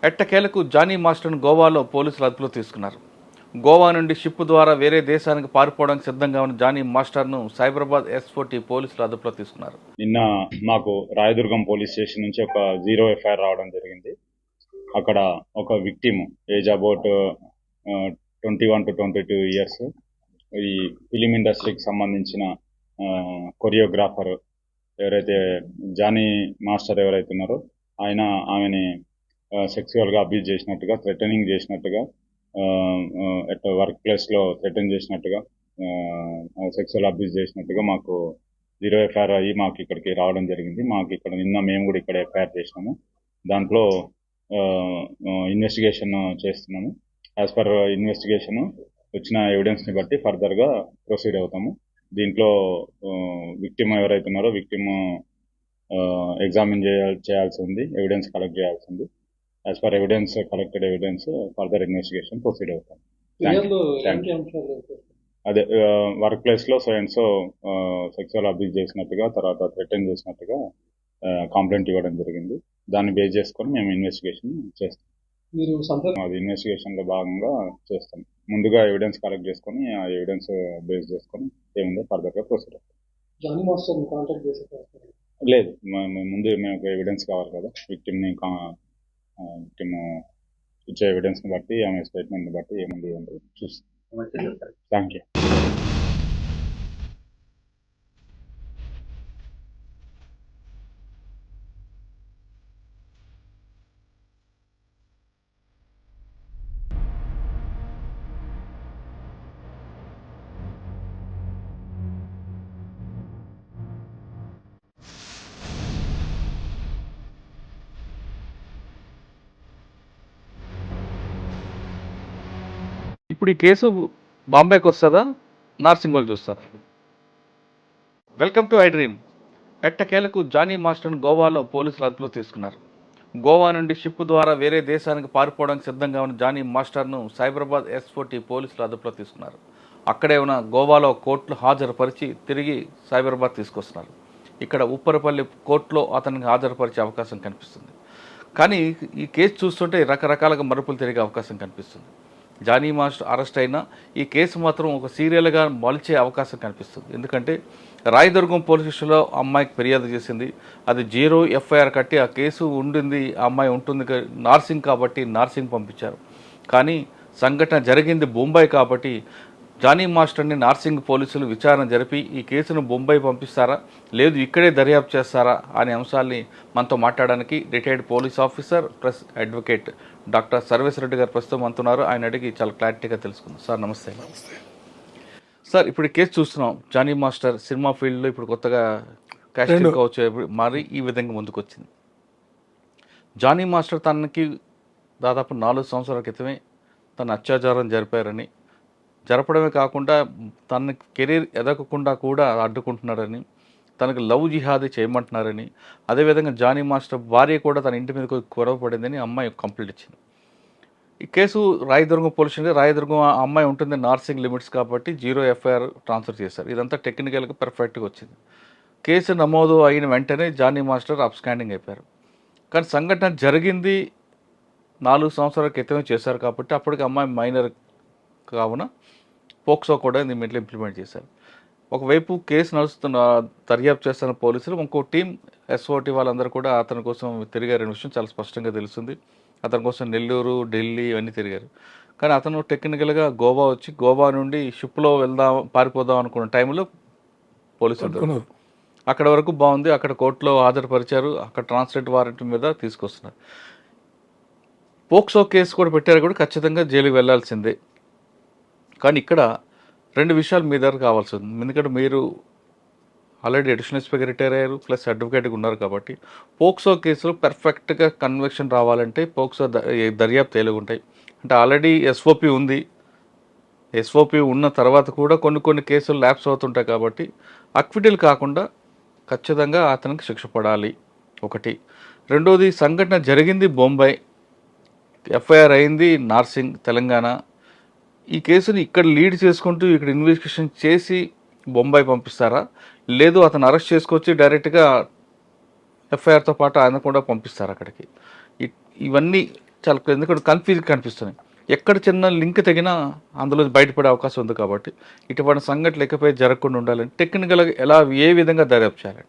ఎట్టకేలకు జానీ మాస్టర్ను గోవాలో పోలీసులు అదుపులో తీసుకున్నారు. గోవా నుండి షిప్ ద్వారా వేరే దేశానికి పారిపోవడానికి సిద్ధంగా ఉన్న జానీ మాస్టర్ను సైబరాబాద్ S40 పోలీసులు అదుపులో తీసుకున్నారు. నిన్న మాకు రాయదుర్గం పోలీస్ స్టేషన్ నుంచి ఒక 0 ఎఫ్ఐఆర్ రావడం జరిగింది. అక్కడ ఒక victim age about 21 to 22 years, ఈ ఫిలిం ఇండస్ట్రీకి సంబంధించిన కొరియోగ్రాఫర్ ఎవరైతే జానీ మాస్టర్ ఎవరైతే ఉన్నారో ఆమెని సెక్సువల్గా అబ్యూజ్ చేసినట్టుగా, థ్రెటనింగ్ చేసినట్టుగా, వర్క్ ప్లేస్లో థ్రెటన్ చేసినట్టుగా, సెక్సువల్ అబ్యూజ్ చేసినట్టుగా మాకు 0 ఎఫ్ఐఆర్ అయ్యి మాకు ఇక్కడికి రావడం జరిగింది. మాకు ఇక్కడ నిన్న మేము కూడా ఇక్కడ ఎఫ్ఐఆర్ చేసినాము. దాంట్లో ఇన్వెస్టిగేషన్ చేస్తున్నాము. యాజ్ పర్ ఇన్వెస్టిగేషన్ వచ్చిన ఎవిడెన్స్ని బట్టి ఫర్దర్గా ప్రొసీడ్ అవుతాము. దీంట్లో విక్టిమ్ ఎవరైతే ఉన్నారో విక్టిమ్ ఎగ్జామిన్ చేయాల్సి ఉంది, ఎవిడెన్స్ కలెక్ట్ చేయాల్సి ఉంది. As per evidence, collected evidence, further investigation proceed అవుతాం. అదే వర్క్ ప్లేస్లో so and so sexual abuse చేసినట్టుగా, తర్వాత థ్రెటన్ చేసినట్టుగా కంప్లైంట్ ఇవ్వడం జరిగింది. దాన్ని బేస్ చేసుకొని మేము ఇన్వెస్టిగేషన్ చేస్తాం. అది ఇన్వెస్టిగేషన్లో భాగంగా చేస్తాం. ముందుగా ఎవిడెన్స్ కలెక్ట్ చేసుకొని ఆ ఎవిడెన్స్ బేస్ చేసుకొని ఏముందో ఫర్దర్గా ప్రొసీడ్ అవుతాం. లేదు, ముందు మేము ఎవిడెన్స్ కావాలి కదా, విక్టిమ్ ఇచ్చే ఎవిడెన్స్ని బట్టి, ఆమె స్టేట్మెంట్ని బట్టి ఏముంది ఏంటో చూస్తాం. Thank you. ఇప్పుడు ఈ కేసు బాంబేకి వస్తుందా, నార్సింగ్కి చూస్తారా? Welcome to I dream. ఎట్టకేలకు జానీ మాస్టర్ను గోవాలో పోలీసులు అదుపులో తీసుకున్నారు. గోవా నుండి షిప్ ద్వారా వేరే దేశానికి పారిపోవడానికి సిద్ధంగా ఉన్న జానీ మాస్టర్ను సైబరాబాద్ S40 పోలీసులు అదుపులో తీసుకున్నారు. అక్కడే ఉన్న గోవాలో కోర్టులో హాజరుపరిచి తిరిగి సైబరాబాద్ తీసుకొస్తున్నారు. ఇక్కడ ఉప్పరపల్లి కోర్టులో అతనికి హాజరుపరిచే అవకాశం కనిపిస్తుంది. కానీ ఈ కేసు చూస్తుంటే రకరకాలుగా మరుపులు తిరిగే అవకాశం కనిపిస్తుంది. జానీ మాస్టర్ అరెస్ట్ అయినా ఈ కేసు మాత్రం ఒక సీరియల్గా మలిచే అవకాశం కనిపిస్తుంది. ఎందుకంటే రాయదుర్గం పోలీస్ స్టేషన్లో అమ్మాయికి ఫిర్యాదు చేసింది, అది 0 ఎఫ్ఐఆర్ కట్టి ఆ కేసు ఉండింది, ఆ అమ్మాయి ఉంటుంది నార్సింగ్ కాబట్టి నార్సింగ్ పంపించారు. కానీ సంఘటన జరిగింది బొంబాయి కాబట్టి జానీ మాస్టర్ని నార్సింగ్ పోలీసులు విచారణ జరిపి ఈ కేసును బొంబాయి పంపిస్తారా, లేదు ఇక్కడే దర్యాప్తు చేస్తారా అనే అంశాల్ని మనతో మాట్లాడడానికి retired police officer plus advocate doctor Sarveswara Reddy గారు ప్రస్తుతం అంటున్నారు. ఆయన అడిగి చాలా క్లారిటీగా తెలుసుకుందాం. సార్ నమస్తే. సార్, ఇప్పుడు ఈ కేసు చూస్తున్నాం, జానీ మాస్టర్ సినిమా ఫీల్డ్లో ఇప్పుడు కొత్తగా కాస్టింగ్ వచ్చే మరి ఈ విధంగా ముందుకు వచ్చింది. జానీ మాస్టర్ తనకి దాదాపు 4 సంవత్సరాల క్రితమే తన అత్యాచారం జరిపారని, జరపడమే కాకుండా తన కెరీర్ ఎదగకుండా కూడా అడ్డుకుంటున్నారని, తనకు లవ్ జిహాదీ చేయమంటున్నారని, అదేవిధంగా జానీ మాస్టర్ భార్య కూడా తన ఇంటి మీద గొడవ పడిందని అమ్మాయి కంప్లైంట్ ఇచ్చింది. ఈ case Rayadurgam police station, Rayadurgam అమ్మాయి ఉంటుంది నార్సింగ్ లిమిట్స్ కాబట్టి 0 ఎఫ్ఐఆర్ ట్రాన్స్ఫర్ చేశారు. ఇదంతా టెక్నికల్గా పర్ఫెక్ట్గా వచ్చింది. కేసు నమోదు అయిన వెంటనే జానీ మాస్టర్ అబ్స్కాండింగ్ అయిపోయారు. కానీ సంఘటన జరిగింది 4 సంవత్సరాల క్రితమే చేశారు కాబట్టి అప్పటికి అమ్మాయి మైనర్ కావున పోక్సో కూడా దీన్ని ఇంప్లిమెంట్ చేశారు. ఒకవైపు కేసు నడుస్తున్న దర్యాప్తు చేస్తున్న పోలీసులు, ఇంకో టీం S40 వాళ్ళందరూ కూడా అతని కోసం తిరిగారనే విషయం చాలా స్పష్టంగా తెలుస్తుంది. అతని కోసం నెల్లూరు, ఢిల్లీ ఇవన్నీ తిరిగారు. కానీ అతను టెక్నికల్గా గోవా వచ్చి, గోవా నుండి షిప్లో పారిపోదాం అనుకున్న టైంలో పోలీసులు అక్కడ వరకు బాగుంది, అక్కడ కోర్టులో హాజరుపరిచారు, అక్కడ ట్రాన్స్లేట్ వారెంట్ మీద తీసుకొస్తున్నారు. పోక్సో కేసు కూడా పెట్టారు, కూడా ఖచ్చితంగా జైలుకి వెళ్లాల్సిందే. కానీ ఇక్కడ 2 విషయాలు మీ దగ్గర కావాల్సి ఉంది. ఎందుకంటే మీరు ఆల్రెడీ అడిషనల్ ఇన్స్పెక్టర్ రిటైర్ అయ్యారు, ప్లస్ అడ్వకేట్గా ఉన్నారు కాబట్టి పోక్సో కేసులో పర్ఫెక్ట్గా కన్విక్షన్ రావాలంటే పోక్సో దర్యాప్తు తేలుగుంటాయి. అంటే ఆల్రెడీ SOP ఉంది, SOP ఉన్న తర్వాత కూడా కొన్ని కేసులు ల్యాప్స్ అవుతుంటాయి కాబట్టి అక్విటల్ కాకుండా ఖచ్చితంగా అతనికి శిక్ష పడాలి ఒకటి. రెండోది, సంఘటన జరిగింది బొంబాయి, ఎఫ్ఐఆర్ అయింది నార్సింగ్ తెలంగాణ. ఈ కేసుని ఇక్కడ లీడ్ చేసుకుంటూ ఇక్కడ ఇన్వెస్టిగేషన్ చేసి బొంబాయి పంపిస్తారా, లేదు అతను అరెస్ట్ చేసుకొచ్చి డైరెక్ట్గా ఎఫ్ఐఆర్తో పాటు ఆయన కూడా పంపిస్తారు అక్కడికి? ఇవన్నీ చాలా ఎందుకంటే కన్ఫ్యూజ్ కనిపిస్తున్నాయి. ఎక్కడ చిన్న లింక్ తగినా అందులో బయటపడే అవకాశం ఉంది కాబట్టి ఇటువంటి సంఘటనలు ఇకపై జరగకుండా ఉండాలని టెక్నికల్గా ఎలా ఏ విధంగా దర్యాప్తు చేయాలి?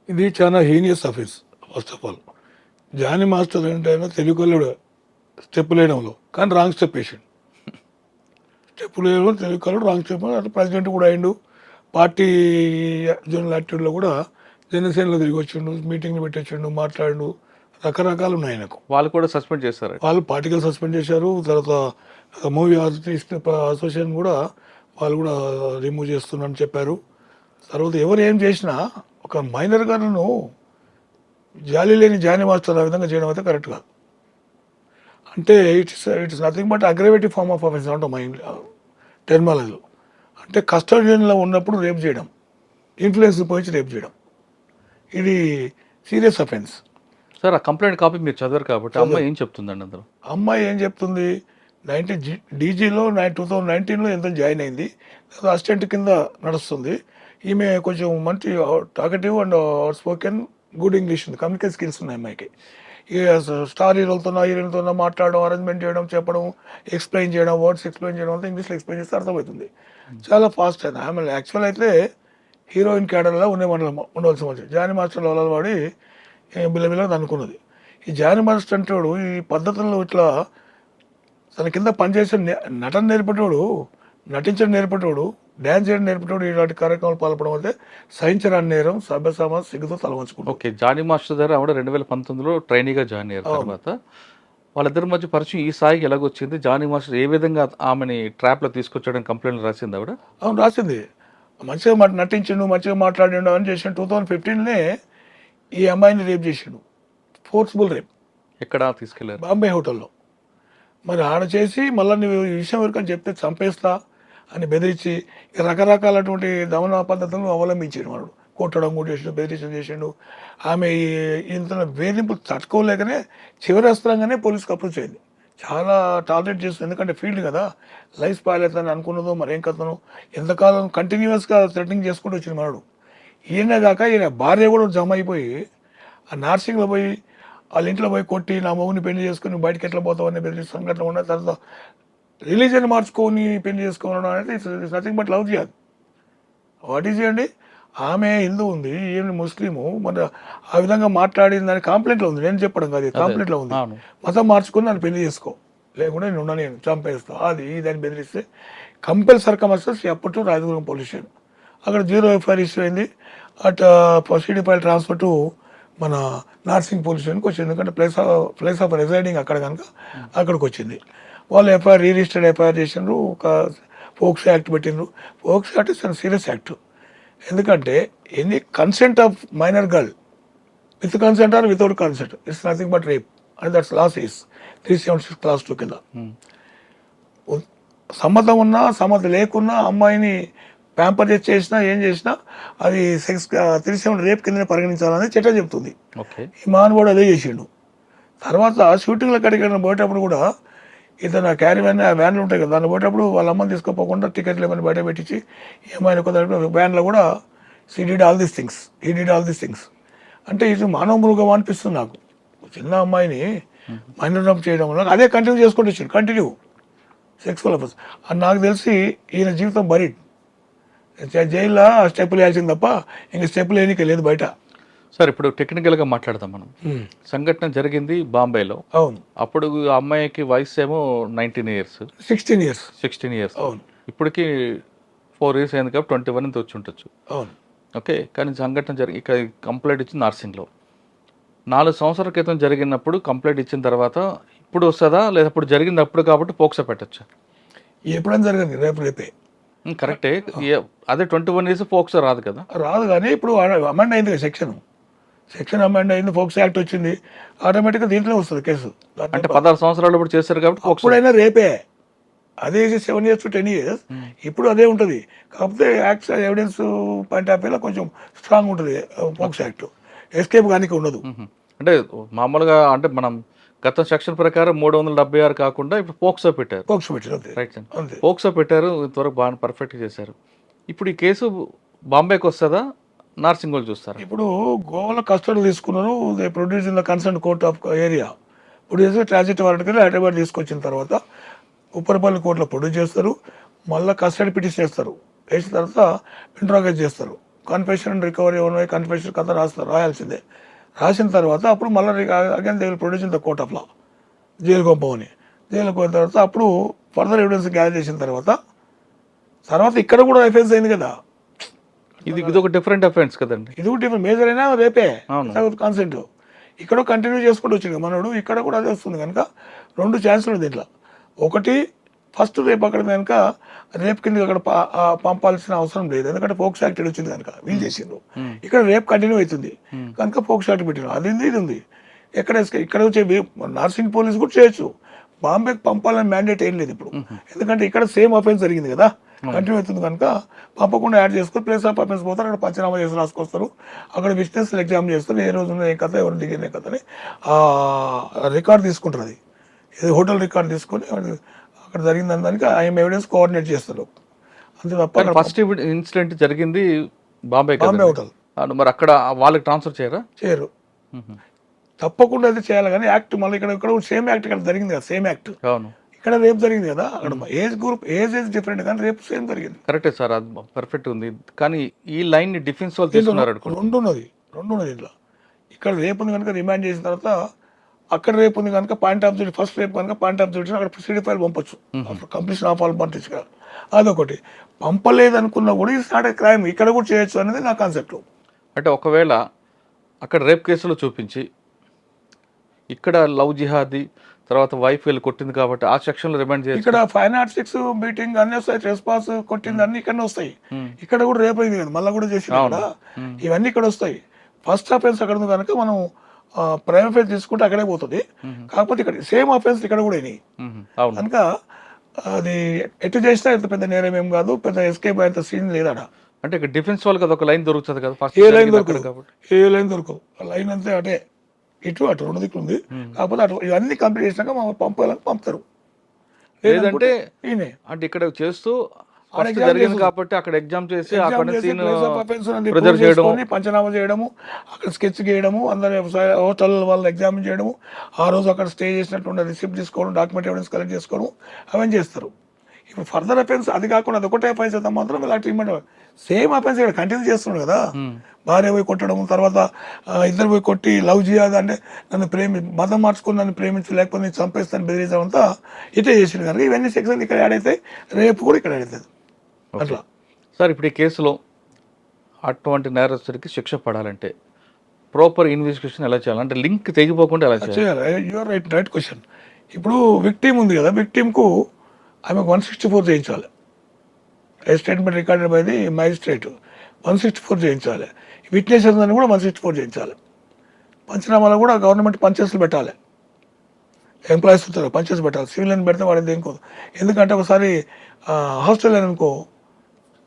ఇది చాలా heinous offence. First of all Jani master అంటే ఆయన తెలుగులో స్టెప్ వేయడంలో కానీ రాంగ్ స్టెప్ వేసాడు. స్టెప్ వేయడంలో తెలుగులో రాంగ్ స్టెప్ అట్లా ప్రెసిడెంట్ కూడా అయిండు. పార్టీ జనరల్ యాక్టివిటీలో కూడా జనసేనలో తిరిగి వచ్చిండు, మీటింగ్లు పెట్టొచ్చిండు, మాట్లాడిండు, రకరకాలు ఉన్నాయి ఆయనకు. వాళ్ళు కూడా సస్పెండ్ చేస్తారు. వాళ్ళు పార్టికల్ సస్పెండ్ చేశారు. తర్వాత మూవీ ఆర్టిస్ట్ అసోసియేషన్ కూడా వాళ్ళు కూడా రిమూవ్ చేస్తున్నారని చెప్పారు. తర్వాత ఎవరు ఏం చేసినా ఒక మైనర్ గాను జాలి లేని జానీ మాస్టర్ ఆ విధంగా చేయడం అయితే కరెక్ట్ కాదు. అంటే it's nothing but aggravative form of offence అంటాం మా టెర్మాలజీలో. అంటే కస్టడియన్లో ఉన్నప్పుడు రేప్ చేయడం, ఇన్ఫ్లుయెన్స్ పోయించి రేప్ చేయడం, ఇది సీరియస్ అఫెన్స్. సార్ ఆ కంప్లైంట్ కాపీ మీరు చదివారు కాబట్టి అమ్మాయి ఏం చెప్తుందండి అందులో? అమ్మాయి ఏం చెప్తుంది, డీజీలో 2019లో ఎంత జాయిన్ అయింది, అసిస్టెంట్ కింద నడుస్తుంది. ఈమె కొంచెం మంచి talkative and out spoken, good English ఉంది, కమ్యూనికేషన్ స్కిల్స్ ఉన్నాయి అమ్మాయికి. ఇక స్టార్ హీరోలతో మాట్లాడడం, అరేంజ్మెంట్ చేయడం, చెప్పడం, ఎక్స్ప్లెయిన్ చేయడం, వర్డ్స్ ఎక్స్ప్లెయిన్ చేయడం అంతా ఇంగ్లీష్లో ఎక్స్ప్లెయిన్ చేస్తే అర్థమవుతుంది. చాలా ఫాస్ట్ అయినా ఆమె యాక్చువల్ అయితే హీరోయిన్ క్యాడర్లో ఉండవలసి వచ్చింది. జానీ మాస్టర్ వల్ల వాడి బిల్లబిల్ల అనుకున్నది. ఈ జానీ మాస్టర్ అంటాడు ఈ పద్ధతుల్లో ఇట్లా తన కింద పనిచేసే నటన నేర్పేటోడు, నటించడం నేర్పేటోడు, డ్యాన్స్ చేయడం నేర్పేటోడు ఇలాంటి కార్యక్రమాలు పాల్పడడం అయితే సహించరాని నేరం, సభ్య సమాజ సిగ్గుతో తలవంచుకుంటాం. ఓకే, జానీ మాస్టర్ దగ్గర ఆవిడ 2019లో ట్రైనీగా జాయిన్ అయ్యారు. తర్వాత వాళ్ళిద్దరి మధ్య పరిచయం ఈ స్థాయికి ఎలాగొచ్చింది? జానీ మాస్టర్ ఏ విధంగా ఆమెని ట్రాప్లో తీసుకొచ్చాడని కంప్లైంట్ రాసింది ఆవిడ? అవును రాసింది. మంచిగా నటించిండు, మంచిగా మాట్లాడిండు అని చేసిండు. 2015 ఈ అమ్మాయిని రేప్ చేసిండు, ఫోర్స్ఫుల్ రేప్. ఎక్కడ తీసుకెళ్లారు? బాంబే హోటల్లో. మరి ఆడ చేసి మళ్ళీ నువ్వు ఈ విషయం వరకు అని చెప్తే చంపేస్తా అని బెదిరించి రకరకాలటువంటి దమన పద్ధతులను అవలంబించాడు. వాడు కొట్టడం కూడా చేసిండు, బెదిరించడం చేసిండు. ఆమె ఇంత వేధింపులు తట్టుకోలేకనే చివరి అస్త్రంగానే పోలీసుకు అప్రోచ్ అయింది. చాలా టార్గెట్ చేస్తుంది, ఎందుకంటే ఫీల్డ్ కదా, లైఫ్ స్పాయిల్ అవుతుందని అనుకున్నదో మరేం కథను. ఎంతకాలం కంటిన్యూస్గా థ్రెటనింగ్ చేసుకుంటూ వచ్చింది మనడు. ఈయన కాక ఈయన భార్య కూడా జమ అయిపోయి ఆ నార్సింగ్లో పోయి వాళ్ళ ఇంట్లో పోయి కొట్టి నా మగుని పెళ్లి చేసుకుని బయటకి ఎట్లా పోతావు అనే బెదిరి సంఘటన ఉన్న తర్వాత రిలీజన్ మార్చుకొని పెళ్లి చేసుకోవడం అనేది it's nothing but love jihad. What is అండి, ఆమె హిందూ ఉంది, ఈయన ముస్లిము, మన ఆ విధంగా మాట్లాడింది అని కంప్లైంట్లో ఉంది. నేను చెప్పడం కాదు, కంప్లైంట్లో ఉంది. మతం మార్చుకొని నన్ను పెళ్లి చేసుకో, లేకుండా నేను ఉన్నా, నేను చంపేస్తా, అది దాన్ని బెదిరిస్తే compel circumstance up to Rayadurgam police station. అక్కడ 0 ఎఫ్ఐఆర్ ఇష్యూ అయింది. At city file transfer to మన నార్సింగ్ పోలీస్ స్టేషన్కి వచ్చింది. ఎందుకంటే ప్లేస్ ఆఫ్ రెసైడింగ్ అక్కడ కనుక అక్కడికి వచ్చింది. వాళ్ళు ఎఫ్ఐఆర్ రిజిస్టర్డ్ ఎఫ్ఐఆర్ చేసిండ్రు, ఒక పోక్సో యాక్ట్ పెట్టిండ్రు. POCSO act is serious act. ఎందుకంటే any consent of minor girl with consent or without consent it's nothing but rape and that's laws is 376 clause 2 కింద. సమ్మతం ఉన్నా సమ్మతం లేకున్నా అమ్మాయిని ప్యాంపర్ చేసినా ఏం చేసినా అది సెక్స్ 37 రేప్ కింద పరిగణించాలని చట్టం చెప్తుంది. ఈ మానవుడు అదే చేసిండు. తర్వాత షూటింగ్ల కడిగిన పోయేటప్పుడు కూడా ఇతను క్యారీ వ్యాన్, ఆ వ్యాన్లు ఉంటాయి కదా, దాన్ని పోయేటప్పుడు వాళ్ళ అమ్మని తీసుకోపోకుండా టికెట్లు ఏమైనా బయట పెట్టించి ఏమైనా కొంత వ్యాన్లో కూడా he did all these things. అంటే ఇది మానవ మృగం అనిపిస్తుంది నాకు. చిన్న అమ్మాయిని మైనర్ చేయడం వల్ల అదే కంటిన్యూ చేసుకుంటూ వచ్చాడు, కంటిన్యూ సెక్సువల్ అఫెన్స్. అని నాకు తెలిసి ఈయన జీవితం బరీడ్. జైల్లో స్టెప్పులు వేయాల్సింది తప్ప ఇంకా స్టెప్పులు వేయనిక లేదు బయట. సార్ ఇప్పుడు టెక్నికల్గా మాట్లాడదాం మనం. సంఘటన జరిగింది బాంబేలో. అవును. అప్పుడు ఆ అమ్మాయికి వయసు ఏమో 19 years, 16 years. అవును. ఇప్పటికి 4 years అయింది కాబట్టి 21 వచ్చి ఉండొచ్చు. అవును. ఓకే, కానీ సంఘటన జరిగి ఇక్కడ కంప్లైంట్ ఇచ్చింది నార్సింగ్లో. 4 సంవత్సరాల క్రితం జరిగినప్పుడు కంప్లైంట్ ఇచ్చిన తర్వాత ఇప్పుడు వస్తుందా, లేదా అప్పుడు జరిగింది అప్పుడు కాబట్టి పోక్సో పెట్టచ్చు? ఎప్పుడైనా జరిగింది, రేపే. కరెక్టే, అదే 21 years పోక్సో రాదు కదా? రాదు, కానీ ఇప్పుడు అమెండ్ అయింది కదా, సెక్షన్ అమెండ్ అయింది, పోక్సో యాక్ట్ వచ్చింది, ఆటోమేటిక్గా దీంట్లో వస్తుంది కేసు. అంటే 16 సంవత్సరాలు ఇప్పుడు చేశారు కాబట్టి అప్పుడైనా రేపే. అదే 7 years to 10 years, ఇప్పుడు అదే ఉంటుంది. కాకపోతే యాక్ట్స్ ఎవిడెన్స్ పాయింట్ ఆఫ్ వ్యూలో కొంచెం స్ట్రాంగ్ ఉంటుంది పోక్సో యాక్ట్, ఎస్కేప్ కానీ ఉండదు. అంటే మామూలుగా అంటే మనం గత సెక్షన్ ప్రకారం 376 కాకుండా ఇప్పుడు పోక్సో పెట్టారు. రైట్ సార్, పోక్సో పెట్టారు, ఇంతవరకు బాగా పర్ఫెక్ట్గా చేశారు. ఇప్పుడు ఈ కేసు బాంబేకి వస్తుందా, నార్సింగ్ వాళ్ళు చూస్తారు? ఇప్పుడు గోవాలో కస్టడీ తీసుకున్నారు, they produce in the concern court of area. Produce చేసి ట్రాన్సిట్ వారెంట్కి హైదరాబాద్ తీసుకొచ్చిన తర్వాత ఉప్పరపల్లి కోర్టులో ప్రొడ్యూస్ చేస్తారు, మళ్ళీ కస్టడీ పిటిషన్ చేస్తారు, వేసిన తర్వాత ఇంట్రాగేట్ చేస్తారు, కన్ఫెషన్ అండ్ రికవరీ ఉన్నాయి, కన్ఫెషన్ కథ రాస్తారు, రాయాల్సిందే. రాసిన తర్వాత అప్పుడు మళ్ళీ again they will produce in the court of law, జైలుకి పంపమని. జైలుకి పోయిన తర్వాత అప్పుడు ఫర్దర్ ఎవిడెన్స్ గ్యాదర్ చేసిన తర్వాత ఇక్కడ కూడా ఎఫెన్స్ అయింది కదా, ఇది ఒక డిఫరెంట్ అఫెన్స్ కదండి. ఇది కూడా డిఫరెంట్ మేజర్ అయినా రేపే అవును. కాన్సెంట్. ఇక్కడ కంటిన్యూ చేసుకుంటూ వచ్చింది మనోడు, ఇక్కడ కూడా అదే వస్తుంది కనుక 2 ఛాన్సులు దీంట్లో. ఒకటి ఫస్ట్ రేపు అక్కడ కనుక రేపు కింద అక్కడ పంపాల్సిన అవసరం లేదు, ఎందుకంటే పోక్స్ యాక్ట్ వచ్చింది కనుక వీళ్ళు చేసిండ్రు. ఇక్కడ రేపు కంటిన్యూ అవుతుంది కనుక పోక్స్ యాక్ట్ పెట్టిన అది ఉంది, ఇది ఉంది. ఇక్కడ వచ్చే నర్సింగ్ పోలీస్ కూడా చేయొచ్చు, బాంబేకి పంపాలని మ్యాండేట్ ఏం లేదు ఇప్పుడు, ఎందుకంటే ఇక్కడ సేమ్ అఫెన్స్ జరిగింది కదా, కంటిన్యూ అవుతుంది కనుక పంపకుండా యాడ్ చేసుకొని ప్లేస్ ఆఫ్ అఫెన్స్ పోతారు, అక్కడ పంచనామా చేసి రాసుకొస్తారు, అక్కడ విట్నెస్ ఎగ్జామ్ చేస్తారు, ఏ రోజు ఏ కథ ఎవరు దిగిన కథ అని రికార్డ్ తీసుకుంటారు. అది ఇది హోటల్ రికార్డ్ తీసుకొని అక్కడ జరిగిన దానికి ఐఎం ఎవిడెన్స్ కోఆర్డినేట్ చేస్తారు, అంతే తప్ప ఫస్ట్ ఇన్సిడెంట్ జరిగింది బాంబే హోటల్. మరి అక్కడ వాళ్ళకి ట్రాన్స్ఫర్ చేయరా? చేయరు, తప్పకుండా అయితే చేయాలి. కానీ యాక్ట్ మళ్ళీ ఇక్కడ సేమ్ యాక్ట్ ఇక్కడ జరిగింది కదా, సేమ్ యాక్ట్ అవును, ఇక్కడ రేపు జరిగింది కదా, అక్కడ ఏజ్ గ్రూప్ ఏజ్ డిఫరెంట్ కానీ రేపు సేమ్ జరిగింది. కరెక్టే సార్, అది పర్ఫెక్ట్ ఉంది. కానీ ఈ లైన్ ని డిఫెన్స్ వాళ్ళు తీసుకున్నారు అనుకోండి. రెండు ఉన్నది ఇంట్లో. ఇక్కడ రేపు ఉంది కనుక రిమాండ్ చేసిన తర్వాత అక్కడ రేపు ఉంది కనుక పాయింట్ ఆఫ్ డ్యూటీ, ఫస్ట్ రేపు కనుక పాయింట్ ఆఫ్ డ్యూటీ అక్కడ సిడి ఫైల్ పంపొచ్చు, కంప్లీషన్ ఆఫ్ ఆల్ పంపించగల. అదొకటి. పంపలేదనుకున్నా కూడా ఇది నాట్ ఏ క్రైమ్, ఇక్కడ కూడా చేయొచ్చు అనేది నా కాన్సెప్ట్. అంటే ఒకవేళ అక్కడ రేప్ కేసులో చూపించి ఇక్కడ లవ్ జిహాదీ తర్వాత వైఫ్ వెళ్ళి కొట్టింది కాబట్టి ఆ సెక్షన్ లో రిమాండ్ చేసి ఇక్కడ 506 మీటింగ్ అన్నీ వస్తాయి, ట్రెస్పాస్ కొట్టింది అన్ని ఇక్కడనే వస్తాయి. ఇక్కడ కూడా రేపు అయింది కదా, మళ్ళీ కూడా చేసి ఇవన్నీ ఇక్కడ వస్తాయి. ఫస్ట్ అఫెన్స్ అక్కడ ఉంది కనుక మనం ప్రైమ్ అఫెన్స్ తీసుకుంటే అక్కడే పోతుంది. కాకపోతే ఇక్కడ సేమ్ అఫెన్స్ ఇక్కడ కూడా అయినాయి కనుక అది ఎటు చేసినా ఎంత పెద్ద నేరం ఏం కాదు, పెద్ద ఎస్కేప్ అయ్యేంత సీన్ లేదాడ. అంటే ఇక్కడ డిఫెన్స్ వాళ్ళకి అదొక లైన్ దొరుకుతుంది కదా, ఫస్ట్ ఏ లైన్ దొరకదు, ఏ లైన్ దొరకదు, లైన్ అంతే అటే ఇటు అటు 2 దిక్కులు ఉంది. కాకపోతే అటు ఇవన్నీ కంప్లీట్ చేసినాక పంపాలని పంపుతారు. లేదంటే అంటే ఇక్కడ చేస్తూ జరిగింది కాబట్టి అక్కడ ఎగ్జామ్ చేసి పంచనామా చేయడము, అక్కడ స్కెచ్ చేయడము, అందరి హోటల్ వాళ్ళని ఎగ్జామిన్ చేయడము, ఆ రోజు అక్కడ స్టే చేసినట్టు రిసిప్ట్ తీసుకోవడం, డాక్యుమెంట్ ఎవిడెన్స్ కలెక్ట్ చేసుకోవడం, అవన్నీ చేస్తారు. ఇప్పుడు ఫర్దర్ అఫెన్స్ అది కాకుండా అది ఒకటే అఫెన్స్ అయితే మాత్రం ఇలా ట్రీట్మెంట్ సేమ్ అఫెన్స్ ఇక్కడ కంటిన్యూ చేస్తున్నాడు కదా. భార్య పోయి కొట్టడం, తర్వాత ఇద్దరు పోయి కొట్టి లవ్ చేయాలి అంటే నన్ను మతం మార్చుకుని నన్ను ప్రేమించు లేకపోతే నేను చంపేస్తాను బెదిరించడం అంతా ఇటే చేసింది కనుక ఇవన్నీ సెక్షన్ ఇక్కడ యాడ్ అవుతాయి, రేపు కూడా ఇక్కడ యాడ్ అవుతుంది అట్లా. సార్ ఇప్పుడు ఈ కేసులో అటువంటి నేరస్తుడికి శిక్ష పడాలంటే ప్రాపర్ ఇన్వెస్టిగేషన్ ఎలా చేయాలి, అంటే లింక్ తెగిపోకుండా ఎలా చేయాలి? Your right question. ఇప్పుడు విక్టిమ్ ఉంది కదా, విక్టిమ్కు ఆమెకు 164 చేయించాలి, statement recorded by the magistrate 164 చేయించాలి. విట్నెసెస్ అని కూడా 164 చేయించాలి. పంచనామాలో కూడా గవర్నమెంట్ పంచెస్లు పెట్టాలి, ఎంప్లాయీస్ ఉంటారు పంచెస్ పెట్టాలి. సివిల్ అని పెడితే వాడిని దేనికోదు, ఎందుకంటే ఒకసారి హాస్టల్ అనుకో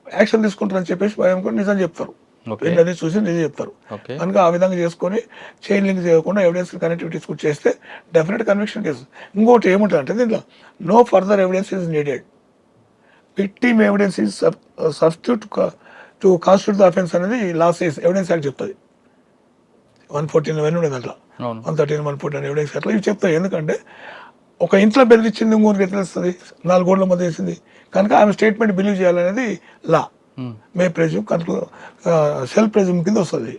యాక్షన్ తీసుకుంటారని చెప్పేసి భయం నిజం చెప్తారు, అది చూసి నిజం చెప్తారు కనుక ఆ విధంగా చేసుకొని చైన్ లింక్ చేయకుండా ఎవిడెన్స్ కనెక్టివిటీస్ కూడా చేస్తే డెఫినెట్ కన్విక్షన్ కేసు. ఇంకోటి ఏముంటుంది అంటే దీంట్లో no further evidence is needed, victim evidence is substitute to constitute the offence అనేది లా సేస్, ఎవిడెన్స్ యాక్ట్ చెప్తుంది. 114 అవన్నీ ఉండేది అట్లా, 113, 114 ఎవిడెన్స్ అట్లా ఇవి చెప్తాయి. ఎందుకంటే ఒక ఇంట్లో బెదిరించింది ఇంకోరికి ఎట్లా వస్తుంది, 4 గోడల మధ్య వేసింది కనుక ఆమె స్టేట్మెంట్ బిలీవ్ చేయాలనేది లా, మే ప్రెజ్యూమ్ సెల్ఫ్ ప్రెజ్యూమ్ కింద వస్తుంది.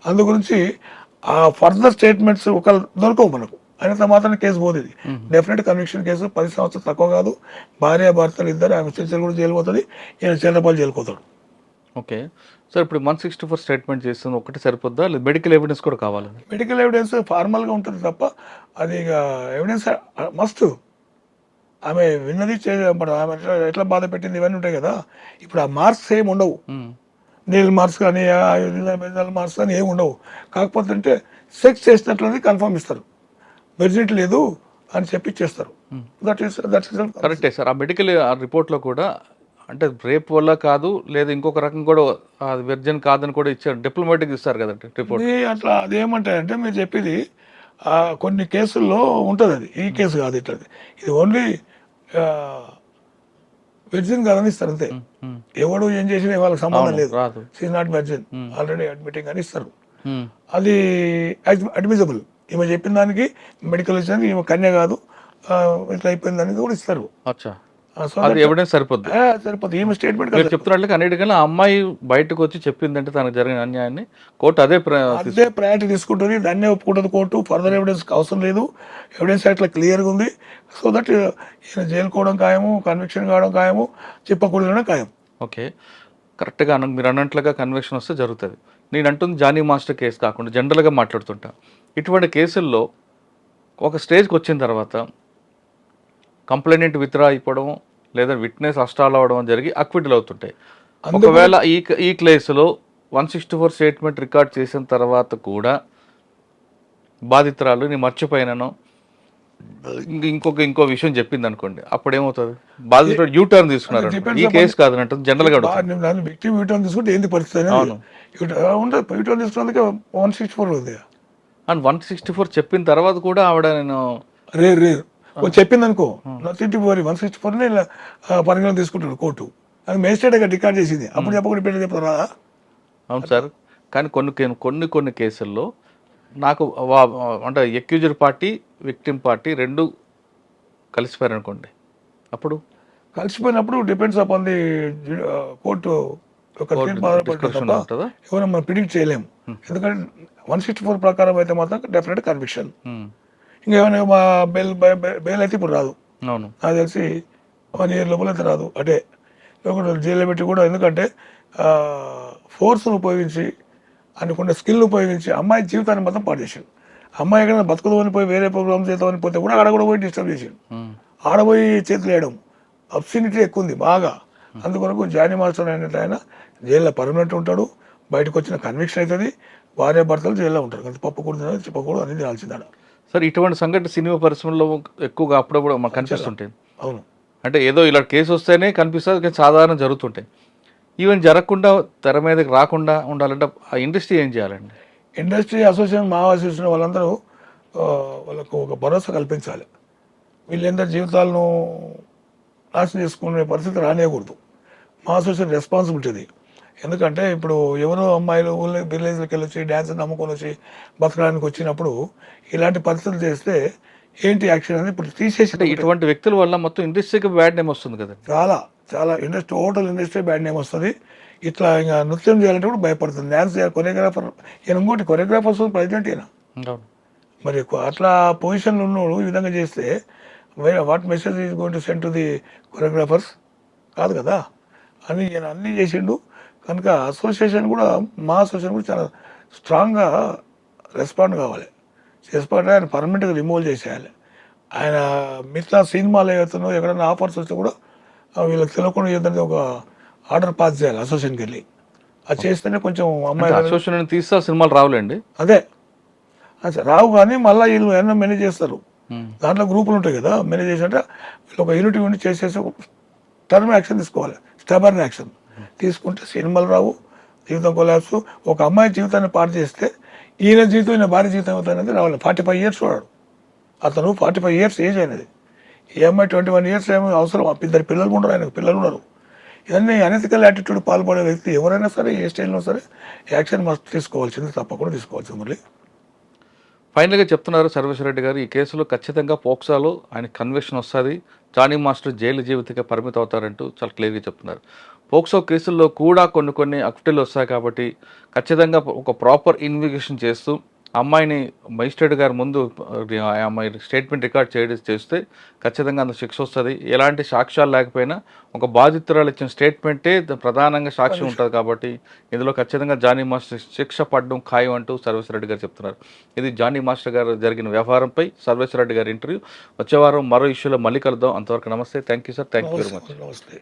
అందు గురించి ఆ ఫర్దర్ స్టేట్మెంట్స్ ఒక దొరకవు మనకు, అయినంత మాత్రం కేసు పోతుంది. డెఫినెట్ కన్విక్షన్ కేసు 10 సంవత్సరాలు తక్కువ కాదు. భార్య భర్తలు ఇద్దరు, ఆమె చిన్న కూడా జైలు పోతుంది, ఈయన చిన్నపాలు జైలు పోతాడు. ఓకే సార్, ఇప్పుడు 164 స్టేట్మెంట్ చేస్తుంది ఒకటి సరిపోద్దా, లేదు మెడికల్ ఎవిడెన్స్ కూడా కావాలి? మెడికల్ ఎవిడెన్స్ ఫార్మల్గా ఉంటుంది తప్ప అది ఎవిడెన్స్ మస్ట్. ఆమె విన్నది ఆమె ఎట్లా బాధ పెట్టింది ఇవన్నీ ఉంటాయి కదా. ఇప్పుడు ఆ మార్క్స్ ఏమి ఉండవు, నీళ్ళ మార్క్స్ కానీ మార్క్స్ కానీ ఏమి ఉండవు. కాకపోతే అంటే సెక్స్ చేసినట్లయితే కన్ఫర్మ్ ఇస్తారు, వెర్జినిటీ లేదు అని చెప్పి ఇచ్చేస్తారు. కరెక్టే సార్. ఆ మెడికల్ రిపోర్ట్లో కూడా అంటే రేప్ వల్ల కాదు, లేదా ఇంకొక రకం కూడా వెర్జన్ కాదని కూడా ఇచ్చారు, డిప్లొమాటిక్ ఇస్తారు కదండి రిపోర్ట్. అట్లా అది ఏమంటాయంటే మీరు చెప్పేది కొన్ని కేసుల్లో ఉంటుంది, అది ఈ కేసు కాదు, ఇట్లా ఇది ఓన్లీ వెర్జిన్ కాదని ఇస్తారు అంతే. ఎవడు ఏం చేసినా వాళ్ళకి సంబంధం లేదు, she not virgin already admitting అని ఇస్తారు. అది అడ్మిజబుల్ ఈమె చెప్పిన దానికి మెడికల్ ఇచ్చిన ఈమె కన్య కాదు, ఇట్లా అయిపోయిన దానికి కూడా ఇస్తారు. అచ్చా, సో అది ఎవిడెన్స్ సరిపోద్ది. సరిపోతుంది. ఈమె స్టేట్మెంట్ మీరు చెప్తున్నట్లుగా అన్నిటికన్నా ఆ అమ్మాయి బయటకు వచ్చి చెప్పిందంటే తనకు జరిగిన అన్యాయాన్ని కోర్టు అదే అదే ప్రయారిటీ తీసుకుంటుంది, దాన్నే ఒప్పుకుంటుంది కోర్టు. ఫర్దర్ ఎవిడెన్స్ అవసరం లేదు, ఎవిడెన్స్ అట్లా క్లియర్గా ఉంది. సో దట్ ఈయన జైలు కోవడం ఖాయము, కన్విక్షన్ కావడం ఖాయము, చెప్పకూడదు ఖాయం. ఓకే, కరెక్ట్గా మీరు అన్నట్లుగా కన్విక్షన్ వస్తే జరుగుతుంది. నేను అంటుంది జానీ మాస్టర్ కేసు కాకుండా జనరల్గా మాట్లాడుతుంటా. ఇటువంటి కేసుల్లో ఒక స్టేజ్కి వచ్చిన తర్వాత కంప్లైంట్ విత్డ్రా అయిపోవడం లేదా విట్నెస్ అస్టాల్ అవ్వడం జరిగి అక్విటల్ అవుతుంటాయి. ఒకవేళ ఈ కేసులో 164 స్టేట్మెంట్ రికార్డ్ చేసిన తర్వాత కూడా బాధితురాలు నేను మర్చిపోయినాను ఇంకో విషయం చెప్పింది అనుకోండి, అప్పుడు ఏమవుతుంది? బాధితుడు యూటర్న్ తీసుకున్నారు. ఈ కేసు కాదన్నట్టు జనరల్గా విక్టిమ్ యూటర్న్ తీసుకుంటే ఏంటి పరిస్థితి? అవును, యూటర్న్ తీసుకున్నందుకే 164 ఉంది. అండ్ 164 చెప్పిన తర్వాత కూడా ఆవిడ నేను రేర్ చెప్పింది అనుకో, 164 పరిగణన తీసుకుంటాడు కోర్టు. అది మేజిస్ట్రేట్ రికార్డ్ చేసింది, అప్పుడు చెప్పకుండా పెట్టి చెప్తారా? అవును సార్, కానీ కొన్ని కేసుల్లో నాకు అంటే ఎక్యూజర్ పార్టీ విక్టిమ్ పార్టీ రెండు కలిసిపోయారు అనుకోండి, అప్పుడు కలిసిపోయినప్పుడు డిపెండ్స్ అపాన్ ది కోర్టు యొక్క ఉంటుందా? ఎవరైనా మనం ప్రిడిక్ట్ చేయలేము. ఎందుకంటే 164 ప్రకారం అయితే మాత్రం డెఫినెట్ కన్విక్షన్. ఇంకా ఏమైనా మా బెయిల్ అయితే ఇప్పుడు రాదు. అవును, నాకు తెలిసి 1 year లోపల అయితే రాదు. అంటే జైల్లో పెట్టి కూడా, ఎందుకంటే ఫోర్స్ను ఉపయోగించి అనుకున్న స్కిల్ ఉపయోగించి అమ్మాయి జీవితాన్ని మొత్తం పాడు చేశాడు. అమ్మాయి ఎక్కడ బతుకుదు అని పోయి వేరే ప్రోగ్రామ్ చేద్దామని పోతే కూడా ఆడ కూడా పోయి డిస్టర్బ్ చేశాడు. ఆడపోయి చేతులు వేయడం అబ్సినిటీ ఎక్కువ ఉంది బాగా. అందుకొరకు జానీ మాస్టర్ అనేది ఆయన జైల్లో పర్మనెంట్ ఉంటాడు. బయటకు వచ్చిన కన్విక్షన్ అవుతుంది, భార్య భర్తలు జైల్లో ఉంటారు. కానీ పప్పుకూడదు చెప్పకూడదు అనేది తెలిసిందాడ. సార్, ఇటువంటి సంఘటన సినిమా పరిశ్రమలో ఎక్కువగా అప్పుడప్పుడు మాకు కనిపిస్తుంటాయి. అవును, అంటే ఏదో ఇలా కేసు వస్తేనే కనిపిస్తుంది, కానీ సాధారణ జరుగుతుంటాయి. ఈవెన్ జరగకుండా తెర మీదకి రాకుండా ఉండాలంటే ఆ ఇండస్ట్రీ ఏం చేయాలండి? ఇండస్ట్రీ అసోసియేషన్, మా అసోసియేషన్ వాళ్ళందరూ వాళ్ళకు ఒక భరోసా కల్పించాలి. వీళ్ళందరి జీవితాలను నాశనం చేసుకునే పరిస్థితి రానియకూడదు. మా అసోసియేషన్ రెస్పాన్సిబిలిటీ. ఎందుకంటే ఇప్పుడు ఎవరో అమ్మాయిలు విలేజ్కి వెళ్ళొచ్చి డ్యాన్స్ నమ్ముకొని వచ్చి బతకడానికి వచ్చినప్పుడు ఇలాంటి పరిస్థితులు చేస్తే ఏంటి యాక్షన్ అని ఇప్పుడు తీసేసి, ఇటువంటి వ్యక్తుల వల్ల మొత్తం ఇండస్ట్రీకి బ్యాడ్ నేమ్ వస్తుంది కదా. చాలా industry, hotel industry bad name వస్తుంది. ఇట్లా ఇంకా నృత్యం చేయాలంటే కూడా భయపడుతుంది. డ్యాన్స్ చేయాలి, కొరియోగ్రాఫర్ ఈయన ఇంకోటి కొరియోగ్రాఫర్స్ ప్రెసిడెంట్ ఈయన. మరి అట్లా పొజిషన్లో ఉన్నోడు ఈ విధంగా చేస్తే what message is going to send to the choreographers? కాదు కదా అని ఈయన అన్నీ చేసిండు. కనుక అసోసియేషన్ కూడా, మా అసోసియేషన్ కూడా చాలా స్ట్రాంగ్గా రెస్పాండ్ కావాలి. రెస్పాండ్ ఆయన పర్మనెంట్గా రిమూవ్ చేసేయాలి. ఆయన మిగతా సినిమాలు ఏవైతున్నాయో ఎక్కడైనా ఆఫర్స్ వస్తే కూడా వీళ్ళకి తెలియకుండా ఏదంటే ఒక ఆర్డర్ పాస్ చేయాలి అసోసియేషన్కి వెళ్ళి. అది చేస్తేనే కొంచెం అమ్మాయి అసోసియేషన్ తీస్తే సినిమాలు రావులేండి. అదే రావు, కానీ మళ్ళీ వీళ్ళు ఏమన్నా మేనేజ్ చేస్తారు. దాంట్లో గ్రూపులు ఉంటాయి కదా, మేనేజ్ చేసినట్టే వీళ్ళు ఒక యూనిటీ ఉండి చేసేసి టర్మ్ యాక్షన్ తీసుకోవాలి, స్టబర్న్ యాక్షన్ తీసుకుంటే సినిమాలు రావు, జీవితం కొలాప్స్. ఒక అమ్మాయి జీవితాన్ని పాడు చేస్తే ఈయన జీవితం, ఈయన భార్య జీవితం అవుతాయనేది రావాలి. 45 years వాడు, అతను 45 years ఏజ్ అయినది. ఈ అమ్మాయి 21 years ఏమో అవసరం. 2 పిల్లలు ఉండరు, ఆయనకు పిల్లలు ఉన్నారు. ఇవన్నీ అనెథికల్ యాటిట్యూడ్ పాల్పడే వ్యక్తి ఎవరైనా సరే, ఏ స్టైల్లో సరే యాక్షన్ మస్ట్ తీసుకోవాల్సింది, తప్పకుండా తీసుకోవాల్సింది. మళ్ళీ ఫైనల్గా చెప్తున్నారు సర్వేశ్వరరెడ్డి గారు, ఈ కేసులో ఖచ్చితంగా పోక్సాలో ఆయన కన్విక్షన్ వస్తుంది, జానీ మాస్టర్ జైలు జీవితంగా పరిమితం అవుతారంటూ చాలా క్లియర్గా చెప్తున్నారు. పోక్సో కేసుల్లో కూడా కొన్ని అక్విటల్ వస్తాయి కాబట్టి ఖచ్చితంగా ఒక ప్రాపర్ ఇన్వెస్టిగేషన్ చేస్తూ అమ్మాయిని మెజిస్ట్రేట్ గారి ముందు అమ్మాయి స్టేట్మెంట్ రికార్డ్ చేస్తే ఖచ్చితంగా అంత శిక్ష వస్తుంది. ఎలాంటి సాక్ష్యాలు లేకపోయినా ఒక బాధితురాలు ఇచ్చిన స్టేట్మెంటే ప్రధానంగా సాక్ష్యం ఉంటుంది కాబట్టి ఇందులో ఖచ్చితంగా జానీ మాస్టర్ శిక్ష పడడం ఖాయం అంటూ సర్వేశ్వరరెడ్డి గారు చెప్తున్నారు. ఇది జానీ మాస్టర్ గారు జరిగిన వ్యవహారంపై సర్వేశ్వరరెడ్డి గారి ఇంటర్వ్యూ. వచ్చే వారం మరో ఇష్యూలో మళ్ళీ కలుద్దాం. అంతవరకు నమస్తే. Thank you sir. Thank you very much. నమస్తే.